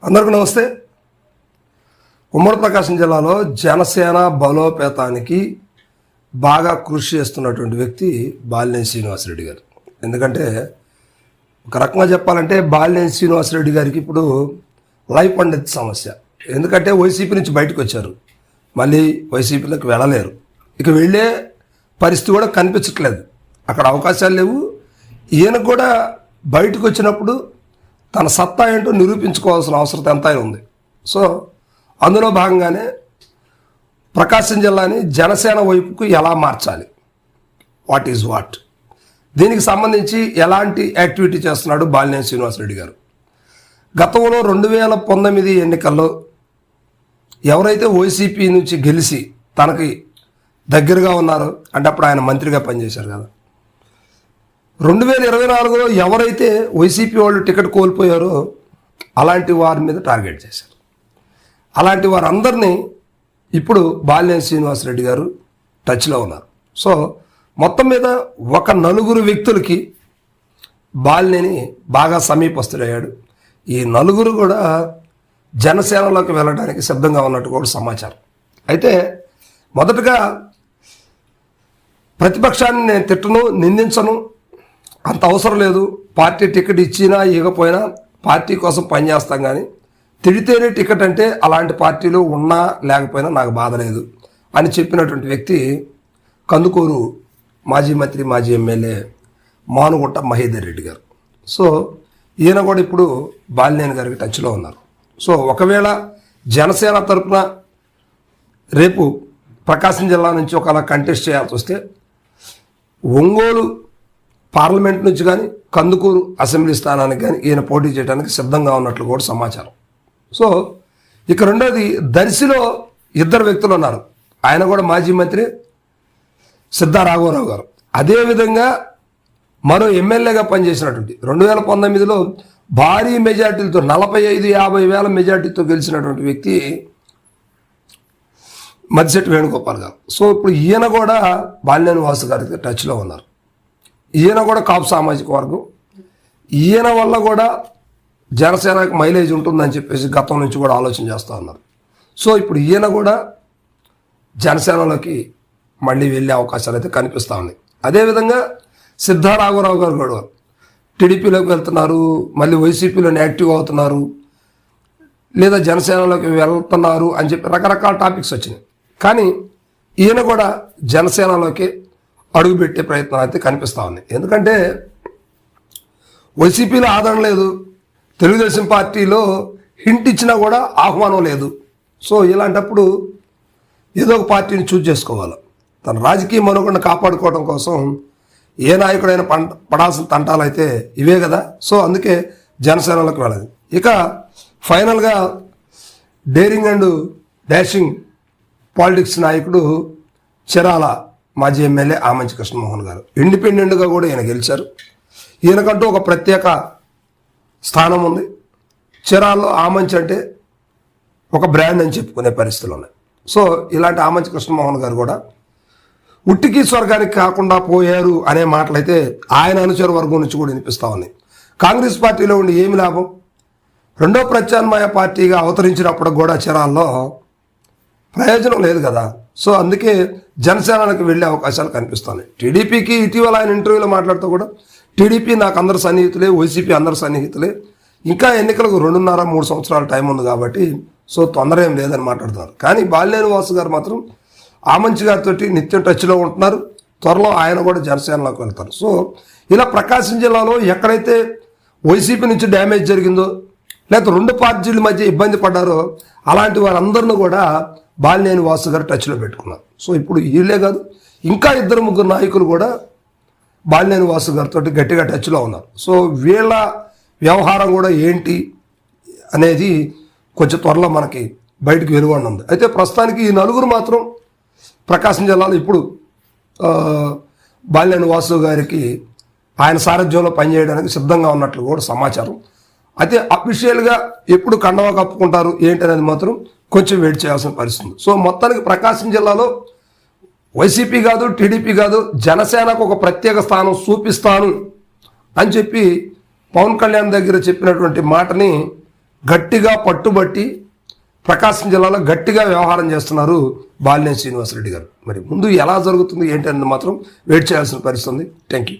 అందరికీ నమస్తే. ఉమ్మడి ప్రకాశం జిల్లాలో జనసేన బలోపేతానికి బాగా కృషి చేస్తున్నటువంటి వ్యక్తి బాలినేని శ్రీనివాసరెడ్డి గారు. ఎందుకంటే ఒక రకంగా చెప్పాలంటే బాలినేని శ్రీనివాసరెడ్డి గారికి ఇప్పుడు లైఫ్ అండ్ డెత్ సమస్య. ఎందుకంటే వైసీపీ నుంచి బయటకు వచ్చారు, మళ్ళీ వైసీపీలోకి వెళ్ళలేరు, ఇక వెళ్ళే పరిస్థితి కూడా కనిపించట్లేదు, అక్కడ అవకాశాలు లేవు. ఈయన కూడా బయటకు వచ్చినప్పుడు తన సత్తా ఏంటో నిరూపించుకోవాల్సిన అవసరం ఎంతైనా ఉంది. సో అందులో భాగంగానే ప్రకాశం జిల్లాని జనసేన వైపుకు ఎలా మార్చాలి, వాట్ ఈజ్ వాట్, దీనికి సంబంధించి ఎలాంటి యాక్టివిటీ చేస్తున్నాడు బాలినేని శ్రీనివాసరెడ్డి గారు. గతంలో 2019 ఎన్నికల్లో ఎవరైతే వైసీపీ నుంచి గెలిచి తనకి దగ్గరగా ఉన్నారో, అంటే అప్పుడు ఆయన మంత్రిగా పనిచేశారు కదా, 2024లో ఎవరైతే వైసీపీ వాళ్ళు టికెట్ కోల్పోయారో అలాంటి వారి మీద టార్గెట్ చేశారు. అలాంటి వారందరినీ ఇప్పుడు బాలినేని శ్రీనివాసరెడ్డి గారు టచ్లో ఉన్నారు. సో మొత్తం మీద ఒక 4 వ్యక్తులకి బాలినేని బాగా సమీపస్తుడయ్యాడు. ఈ 4 కూడా జనసేనలోకి వెళ్ళడానికి సిద్ధంగా ఉన్నట్టు కూడా సమాచారం. అయితే మొదటగా ప్రతిపక్షాన్ని నేను తిట్టను, నిందించను, అంత అవసరం లేదు, పార్టీ టికెట్ ఇచ్చినా ఇవ్వకపోయినా పార్టీ కోసం పనిచేస్తాం, కానీ తిడితేనే టికెట్ అంటే అలాంటి పార్టీలు ఉన్నా లేకపోయినా నాకు బాధ లేదు అని చెప్పినటువంటి వ్యక్తి కందుకూరు మాజీ మంత్రి, మాజీ ఎమ్మెల్యే మానుగుంట మహేందర్ రెడ్డి గారు. సో ఈయన కూడా ఇప్పుడు బాలినేని గారికి టచ్లో ఉన్నారు. సో ఒకవేళ జనసేన తరఫున రేపు ప్రకాశం జిల్లా నుంచి ఒకలా కంటెస్ట్ చేయాల్సి వస్తే ఒంగోలు పార్లమెంట్ నుంచి కానీ కందుకూరు అసెంబ్లీ స్థానానికి కానీ ఈయన పోటీ చేయడానికి సిద్ధంగా ఉన్నట్లు కూడా సమాచారం. సో ఇక రెండోది, దర్శిలో 2 వ్యక్తులు ఉన్నారు. ఆయన కూడా మాజీ మంత్రి సిద్ధా రాఘవరావు గారు. అదేవిధంగా మరో ఎమ్మెల్యేగా పనిచేసినటువంటి 2019లో భారీ మెజార్టీలతో 45-50 వేల మెజార్టీతో గెలిచినటువంటి వ్యక్తి మద్దిశెట్టి వేణుగోపాల్ గారు. సో ఇప్పుడు ఈయన కూడా బాలినేని వాసు గారికి టచ్లో ఉన్నారు. ఈయన కూడా కాపు సామాజిక వర్గం. ఈయన వల్ల కూడా జనసేనకు మైలేజ్ ఉంటుందని చెప్పేసి గతం నుంచి కూడా ఆలోచన చేస్తూ ఉన్నారు. సో ఇప్పుడు ఈయన కూడా జనసేనలోకి మళ్ళీ వెళ్ళే అవకాశాలు అయితే కనిపిస్తూ ఉన్నాయి. అదేవిధంగా సిద్ధా రాఘవరావు గారు కూడా టీడీపీలోకి వెళ్తున్నారు, మళ్ళీ వైసీపీలోని యాక్టివ్ అవుతున్నారు, లేదా జనసేనలోకి వెళ్తున్నారు అని చెప్పి రకరకాల టాపిక్స్ వచ్చినాయి. కానీ ఈయన కూడా జనసేనలోకి అడుగుపెట్టే ప్రయత్నం అయితే కనిపిస్తూ ఉంది. ఎందుకంటే వైసీపీలో ఆదరణ లేదు, తెలుగుదేశం పార్టీలో హింట్ ఇచ్చినా కూడా ఆహ్వానం లేదు. సో ఇలాంటప్పుడు ఏదో ఒక పార్టీని చూజ్ చేసుకోవాలి. తన రాజకీయ మనుగడను కాపాడుకోవడం కోసం ఏ నాయకుడైనా పడాల్సిన తంటాలు అయితే ఇవే కదా. సో అందుకే జనసేనలోకి వెళ్ళదు. ఇక ఫైనల్గా డేరింగ్ అండ్ డాషింగ్ పాలిటిక్స్ నాయకుడు చీరాల మాజీ ఎమ్మెల్యే ఆమంచి కృష్ణమోహన్ గారు ఇండిపెండెంట్గా కూడా ఈయన గెలిచారు. ఈయనకంటూ ఒక ప్రత్యేక స్థానం ఉంది. చీరాల్లో ఆమంచి అంటే ఒక బ్రాండ్ అని చెప్పుకునే పరిస్థితులు ఉన్నాయి. సో ఇలాంటి ఆమంచి కృష్ణమోహన్ గారు కూడా ఉట్టికి స్వర్గానికి కాకుండా పోయారు అనే మాటలైతే ఆయన అనుచర వర్గం నుంచి కూడా వినిపిస్తూ ఉన్నాయి. కాంగ్రెస్ పార్టీలో ఉండి ఏమి లాభం, రెండో ప్రత్యామ్నాయ పార్టీగా అవతరించినప్పుడు కూడా చీరాల్లో ప్రయోజనం లేదు కదా. సో అందుకే జనసేనలకు వెళ్ళే అవకాశాలు కనిపిస్తున్నాయి. టీడీపీకి ఇటీవల ఆయన ఇంటర్వ్యూలో మాట్లాడుతూ కూడా టీడీపీ నాకు అందరు సన్నిహితులే, వైసీపీ అందరు సన్నిహితులే, ఇంకా ఎన్నికలకు 2.5-3 సంవత్సరాల టైం ఉంది కాబట్టి సో తొందర ఏం లేదని మాట్లాడుతున్నారు. కానీ బాలినేని వాసు గారు మాత్రం ఆమంచి గారితో నిత్యం టచ్లో ఉంటున్నారు. త్వరలో ఆయన కూడా జనసేనలోకి వెళ్తారు. సో ఇలా ప్రకాశం జిల్లాలో ఎక్కడైతే వైసీపీ నుంచి డ్యామేజ్ జరిగిందో, లేకపోతే 2 పార్టీల మధ్య ఇబ్బంది పడ్డారో అలాంటి వారందరిని కూడా బాలినేని వాసు గారు టచ్లో పెట్టుకున్నారు. సో ఇప్పుడు వీళ్ళే కాదు, ఇంకా 2-3 నాయకులు కూడా బాలినేని వాసు గారితో గట్టిగా టచ్లో ఉన్నారు. సో వీళ్ళ వ్యవహారం కూడా ఏంటి అనేది కొంచెం త్వరలో మనకి బయటకు వెలువడి ఉంది. అయితే ప్రస్తుతానికి ఈ 4 మాత్రం ప్రకాశం జిల్లాలో ఇప్పుడు బాలినేని వాసు గారికి ఆయన సారథ్యంలో పనిచేయడానికి సిద్ధంగా ఉన్నట్లు కూడా సమాచారం. అయితే అఫీషియల్గా ఎప్పుడు కండవా కప్పుకుంటారు ఏంటి అనేది మాత్రం కొంచెం వెయిట్ చేయాల్సిన పరిస్థితి. సో మొత్తానికి ప్రకాశం జిల్లాలో వైసీపీ కాదు, టీడీపీ కాదు, జనసేనకు ఒక ప్రత్యేక స్థానం చూపిస్తాను అని చెప్పి పవన్ కళ్యాణ్ దగ్గర చెప్పినటువంటి మాటని గట్టిగా పట్టుబట్టి ప్రకాశం జిల్లాలో గట్టిగా వ్యవహారం చేస్తున్నారు బాలినేని శ్రీనివాసరెడ్డి గారు. మరి ముందు ఎలా జరుగుతుంది ఏంటి అనేది మాత్రం వెయిట్ చేయాల్సిన పరిస్థితి ఉంది. Thank you.